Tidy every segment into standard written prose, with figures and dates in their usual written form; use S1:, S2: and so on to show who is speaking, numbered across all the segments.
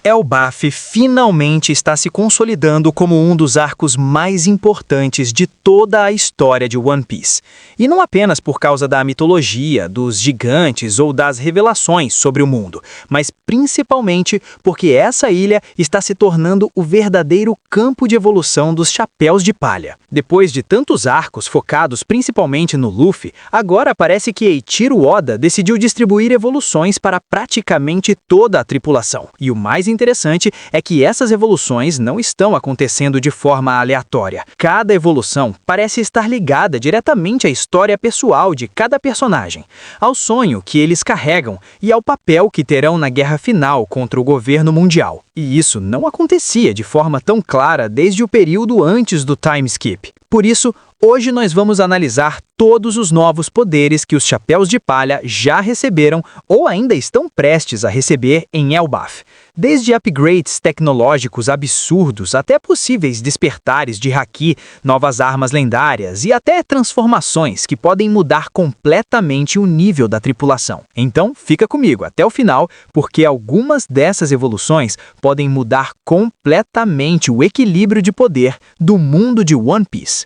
S1: Elbaf finalmente está se consolidando como um dos arcos mais importantes de toda a história de One Piece. E não apenas por causa da mitologia, dos gigantes ou das revelações sobre o mundo, mas principalmente porque essa ilha está se tornando o verdadeiro campo de evolução dos Chapéus de Palha. Depois de tantos arcos focados principalmente no Luffy, agora parece que Eiichiro Oda decidiu distribuir evoluções para praticamente toda a tripulação. E o mais interessante é que essas evoluções não estão acontecendo de forma aleatória. Cada evolução parece estar ligada diretamente à história pessoal de cada personagem, ao sonho que eles carregam e ao papel que terão na guerra final contra o governo mundial. E isso não acontecia de forma tão clara desde o período antes do time skip. Por isso, hoje nós vamos analisar todos os novos poderes que os Chapéus de Palha já receberam ou ainda estão prestes a receber em Elbaf. Desde upgrades tecnológicos absurdos até possíveis despertares de haki, novas armas lendárias e até transformações que podem mudar completamente o nível da tripulação. Então, fica comigo até o final, porque algumas dessas evoluções podem mudar completamente o equilíbrio de poder do mundo de One Piece.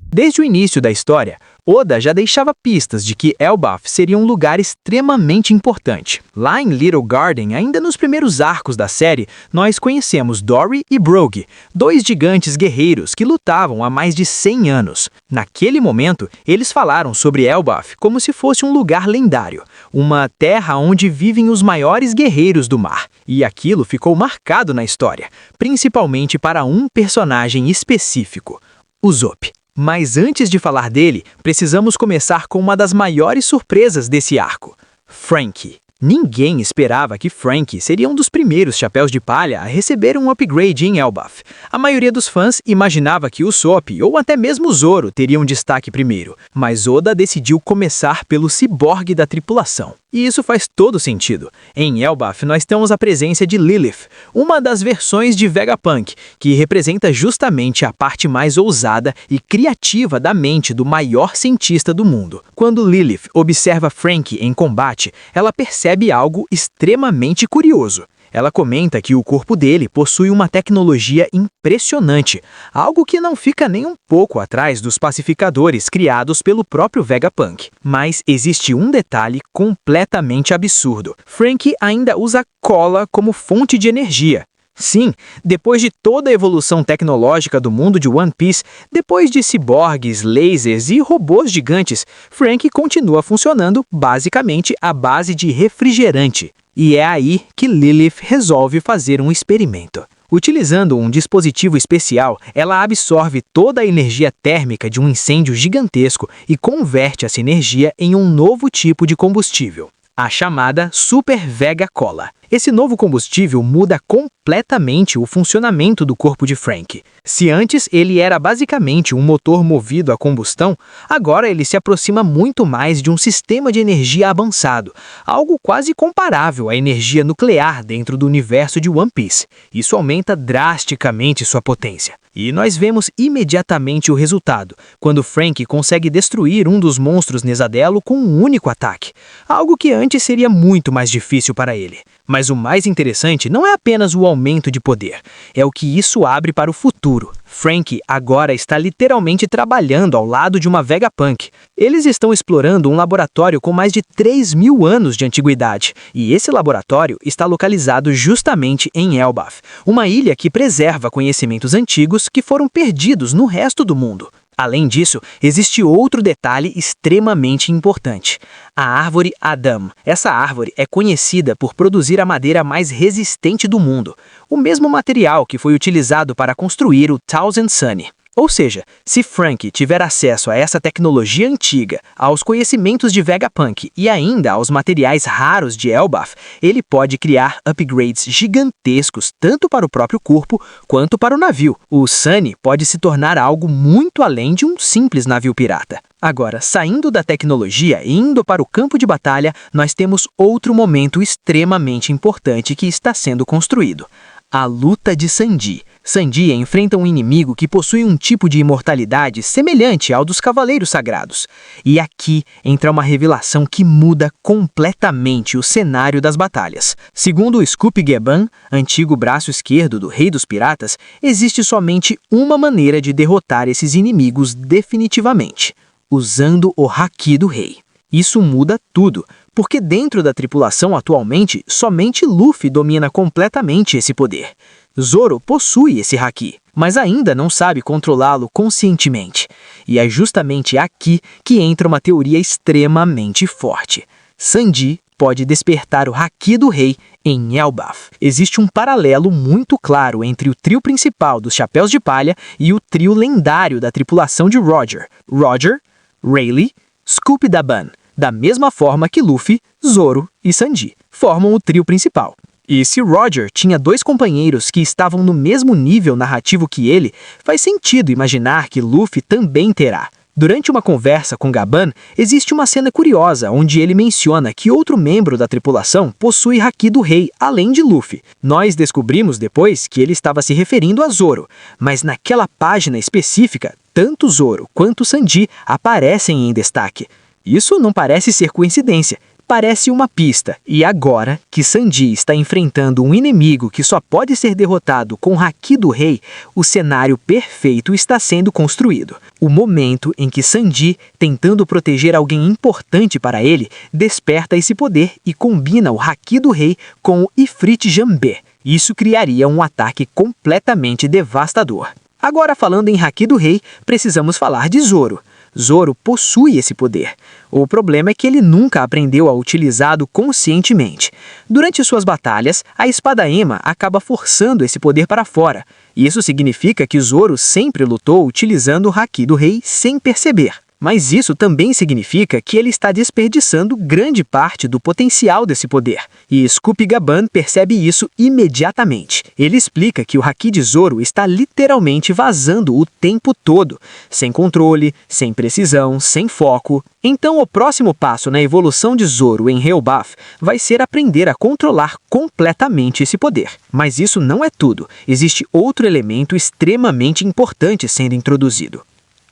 S1: Desde o início da história, Oda já deixava pistas de que Elbaf seria um lugar extremamente importante. Lá em Little Garden, ainda nos primeiros arcos da série, nós conhecemos Dory e Brogy, dois gigantes guerreiros que lutavam há mais de 100 anos. Naquele momento, eles falaram sobre Elbaf como se fosse um lugar lendário, uma terra onde vivem os maiores guerreiros do mar. E aquilo ficou marcado na história, principalmente para um personagem específico, o Usopp. Mas antes de falar dele, precisamos começar com uma das maiores surpresas desse arco: Franky. Ninguém esperava que Franky seria um dos primeiros Chapéus de Palha a receber um upgrade em Elbaf. A maioria dos fãs imaginava que Usopp ou até mesmo Zoro teriam destaque primeiro, mas Oda decidiu começar pelo ciborgue da tripulação. E isso faz todo sentido. Em Elbaf nós temos a presença de Lilith, uma das versões de Vegapunk, que representa justamente a parte mais ousada e criativa da mente do maior cientista do mundo. Quando Lilith observa Franky em combate, ela percebe algo extremamente curioso. Ela comenta que o corpo dele possui uma tecnologia impressionante, algo que não fica nem um pouco atrás dos pacificadores criados pelo próprio Vegapunk. Mas existe um detalhe completamente absurdo: Franky ainda usa cola como fonte de energia. Sim, depois de toda a evolução tecnológica do mundo de One Piece, depois de ciborgues, lasers e robôs gigantes, Franky continua funcionando basicamente à base de refrigerante. E é aí que Lilith resolve fazer um experimento. Utilizando um dispositivo especial, ela absorve toda a energia térmica de um incêndio gigantesco e converte essa energia em um novo tipo de combustível, a chamada Super Vega Cola. Esse novo combustível muda completamente o funcionamento do corpo de Franky. Se antes ele era basicamente um motor movido a combustão, agora ele se aproxima muito mais de um sistema de energia avançado, algo quase comparável à energia nuclear dentro do universo de One Piece. Isso aumenta drasticamente sua potência. E nós vemos imediatamente o resultado, quando Franky consegue destruir um dos monstros Nesadelo com um único ataque, algo que antes seria muito mais difícil para ele. Mas o mais interessante não é apenas o aumento de poder, é o que isso abre para o futuro. Franky agora está literalmente trabalhando ao lado de uma Vegapunk. Eles estão explorando um laboratório com mais de 3.000 anos de antiguidade, e esse laboratório está localizado justamente em Elbaf, uma ilha que preserva conhecimentos antigos que foram perdidos no resto do mundo. Além disso, existe outro detalhe extremamente importante: a árvore Adam. Essa árvore é conhecida por produzir a madeira mais resistente do mundo, o mesmo material que foi utilizado para construir o Thousand Sunny. Ou seja, se Franky tiver acesso a essa tecnologia antiga, aos conhecimentos de Vegapunk e ainda aos materiais raros de Elbaf, ele pode criar upgrades gigantescos tanto para o próprio corpo quanto para o navio. O Sunny pode se tornar algo muito além de um simples navio pirata. Agora, saindo da tecnologia e indo para o campo de batalha, nós temos outro momento extremamente importante que está sendo construído: A luta de Sanji. Sanji enfrenta um inimigo que possui um tipo de imortalidade semelhante ao dos Cavaleiros Sagrados. E aqui entra uma revelação que muda completamente o cenário das batalhas. Segundo o Scoop Geban, antigo braço esquerdo do Rei dos Piratas, existe somente uma maneira de derrotar esses inimigos definitivamente: usando o Haki do Rei. Isso muda tudo, porque dentro da tripulação atualmente, somente Luffy domina completamente esse poder. Zoro possui esse Haki, mas ainda não sabe controlá-lo conscientemente. E é justamente aqui que entra uma teoria extremamente forte. Sanji pode despertar o Haki do Rei em Elbaf. Existe um paralelo muito claro entre o trio principal dos Chapéus de Palha e o trio lendário da tripulação de Roger. Roger, Rayleigh, Scoop da Ban, da mesma forma que Luffy, Zoro e Sanji formam o trio principal. E se Roger tinha dois companheiros que estavam no mesmo nível narrativo que ele, faz sentido imaginar que Luffy também terá. Durante uma conversa com Gaban, existe uma cena curiosa onde ele menciona que outro membro da tripulação possui Haki do Rei, além de Luffy. Nós descobrimos depois que ele estava se referindo a Zoro, mas naquela página específica, tanto Zoro quanto Sanji aparecem em destaque. Isso não parece ser coincidência. Parece uma pista, e agora que Sanji está enfrentando um inimigo que só pode ser derrotado com o Haki do Rei, o cenário perfeito está sendo construído. O momento em que Sanji, tentando proteger alguém importante para ele, desperta esse poder e combina o Haki do Rei com o Ifrit Jambé. Isso criaria um ataque completamente devastador. Agora, falando em Haki do Rei, precisamos falar de Zoro. Zoro possui esse poder. O problema é que ele nunca aprendeu a utilizá-lo conscientemente. Durante suas batalhas, a espada Ema acaba forçando esse poder para fora. Isso significa que Zoro sempre lutou utilizando o Haki do Rei sem perceber. Mas isso também significa que ele está desperdiçando grande parte do potencial desse poder. E Scoop Gaban percebe isso imediatamente. Ele explica que o Haki de Zoro está literalmente vazando o tempo todo, sem controle, sem precisão, sem foco. Então o próximo passo na evolução de Zoro em Elbaf vai ser aprender a controlar completamente esse poder. Mas isso não é tudo. Existe outro elemento extremamente importante sendo introduzido: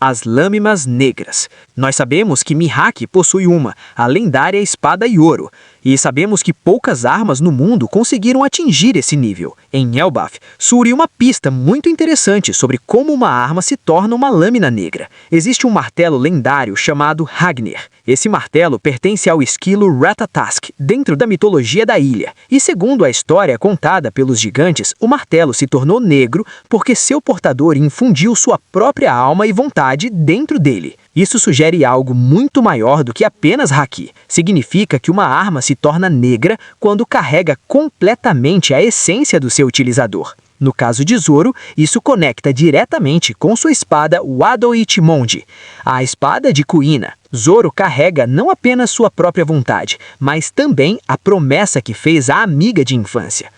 S1: as lâminas negras. Nós sabemos que Mihawk possui uma, a lendária espada Yoro, e sabemos que poucas armas no mundo conseguiram atingir esse nível. Em Elbaf, surge uma pista muito interessante sobre como uma arma se torna uma lâmina negra. Existe um martelo lendário chamado Hagner. Esse martelo pertence ao esquilo Ratatosk, dentro da mitologia da ilha. E segundo a história contada pelos gigantes, o martelo se tornou negro porque seu portador infundiu sua própria alma e vontade dentro dele. Isso sugere algo muito maior do que apenas Haki. Significa que uma arma se torna negra quando carrega completamente a essência do seu utilizador. No caso de Zoro, isso conecta diretamente com sua espada Wado Ichimonji, a espada de Kuina. Zoro carrega não apenas sua própria vontade, mas também a promessa que fez à amiga de infância.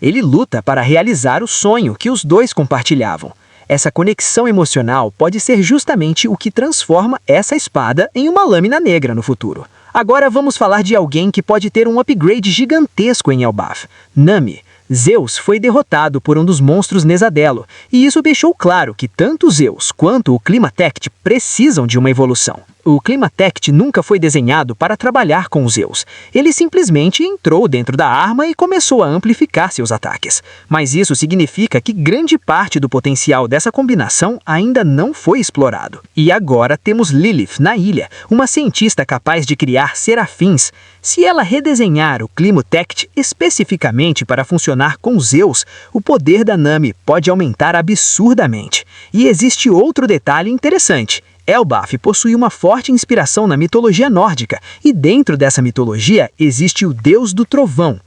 S1: Ele luta para realizar o sonho que os dois compartilhavam. Essa conexão emocional pode ser justamente o que transforma essa espada em uma lâmina negra no futuro. Agora vamos falar de alguém que pode ter um upgrade gigantesco em Elbaf: Nami. Zeus foi derrotado por um dos monstros Nesadelo, e isso deixou claro que tanto Zeus quanto o Climatect precisam de uma evolução. O Climatect nunca foi desenhado para trabalhar com Zeus. Ele simplesmente entrou dentro da arma e começou a amplificar seus ataques. Mas isso significa que grande parte do potencial dessa combinação ainda não foi explorado. E agora temos Lilith na ilha, uma cientista capaz de criar serafins. Se ela redesenhar o Climatect especificamente para funcionar com Zeus, o poder da Nami pode aumentar absurdamente. E existe outro detalhe interessante: Elbaf possui uma forte inspiração na mitologia nórdica, e dentro dessa mitologia existe o deus do trovão,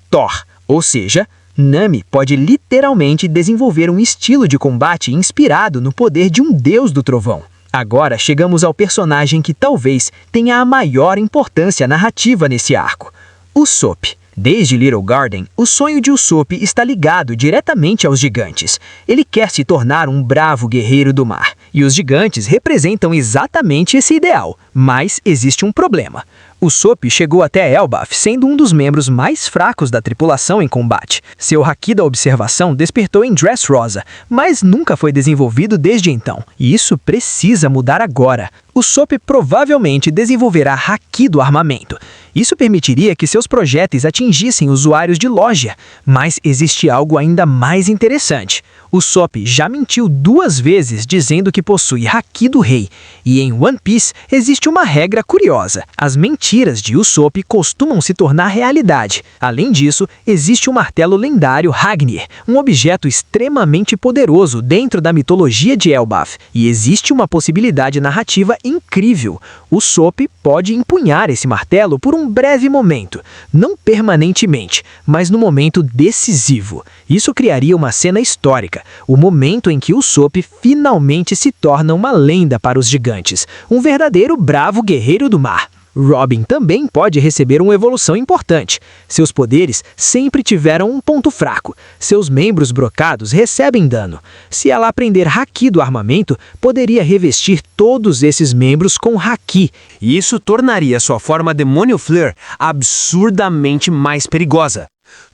S1: Thor. Ou seja, Nami pode literalmente desenvolver um estilo de combate inspirado no poder de um deus do trovão. Agora chegamos ao personagem que talvez tenha a maior importância narrativa nesse arco: Usopp. Desde Little Garden, o sonho de Usopp está ligado diretamente aos gigantes. Ele quer se tornar um bravo guerreiro do mar, e os gigantes representam exatamente esse ideal. Mas existe um problema: Usopp chegou até Elbaf sendo um dos membros mais fracos da tripulação em combate. Seu haki da observação despertou em Dressrosa, mas nunca foi desenvolvido desde então. E isso precisa mudar agora. Usopp provavelmente desenvolverá haki do armamento. Isso permitiria que seus projéteis atingissem usuários de loja. Mas existe algo ainda mais interessante. Usopp já mentiu 2 vezes dizendo que possui haki do rei. E em One Piece existe uma regra curiosa. As mentiras de Usopp costumam se tornar realidade. Além disso, existe o martelo lendário Ragnir, um objeto extremamente poderoso dentro da mitologia de Elbaf. E existe uma possibilidade narrativa incrível. Usopp pode empunhar esse martelo por um breve momento, não permanentemente, mas no momento decisivo. Isso criaria uma cena histórica, o momento em que Usopp finalmente se torna uma lenda para os gigantes, um verdadeiro bravo guerreiro do mar. Robin também pode receber uma evolução importante. Seus poderes sempre tiveram um ponto fraco. Seus membros brocados recebem dano. Se ela aprender haki do armamento, poderia revestir todos esses membros com haki.
S2: E isso tornaria sua forma Demônio Flare absurdamente mais perigosa.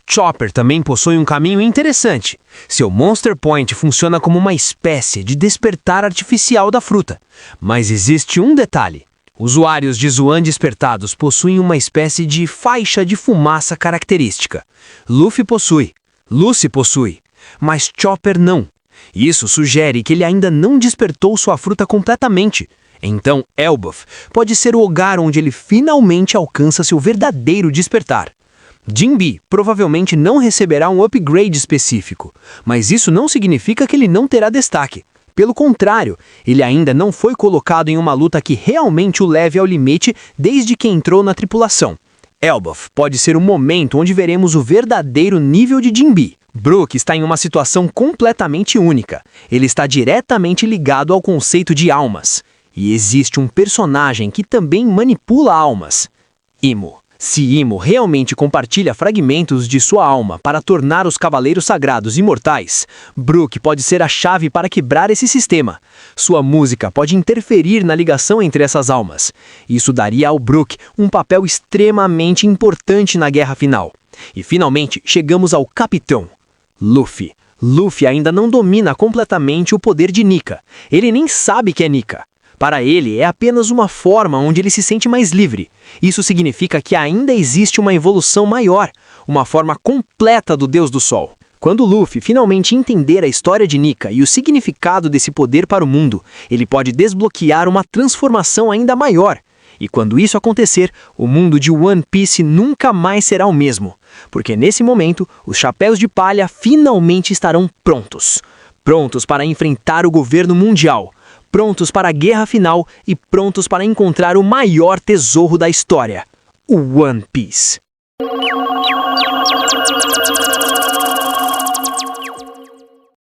S2: Chopper também possui um caminho interessante. Seu Monster Point funciona como uma espécie de despertar artificial da fruta. Mas existe um detalhe. Usuários de Zoan despertados possuem uma espécie de faixa de fumaça característica. Luffy possui, Lucy possui, mas Chopper não. Isso sugere que ele ainda não despertou sua fruta completamente. Então, Elbaf pode ser o lugar onde ele finalmente alcança seu verdadeiro despertar. Jinbe provavelmente não receberá um upgrade específico, mas isso não significa que ele não terá destaque. Pelo contrário, ele ainda não foi colocado em uma luta que realmente o leve ao limite desde que entrou na tripulação. Elbaf pode ser o momento onde veremos o verdadeiro nível de Jinbe. Brook está em uma situação completamente única. Ele está diretamente ligado ao conceito de almas. E existe um personagem que também manipula almas. Imo. Se Imo realmente compartilha fragmentos de sua alma para tornar os Cavaleiros Sagrados imortais, Brook pode ser a chave para quebrar esse sistema. Sua música pode interferir na ligação entre essas almas. Isso daria ao Brook um papel extremamente importante na guerra final. E finalmente chegamos ao capitão, Luffy. Luffy ainda não domina completamente o poder de Nika. Ele nem sabe que é Nika. Para ele, é apenas uma forma onde ele se sente mais livre. Isso significa que ainda existe uma evolução maior, uma forma completa do Deus do Sol. Quando Luffy finalmente entender a história de Nika e o significado desse poder para o mundo, ele pode desbloquear uma transformação ainda maior. E quando isso acontecer, o mundo de One Piece nunca mais será o mesmo. Porque nesse momento, os Chapéus de Palha finalmente estarão prontos. Prontos para enfrentar o governo mundial. Prontos para a guerra final e prontos para encontrar o maior tesouro da história, o One Piece.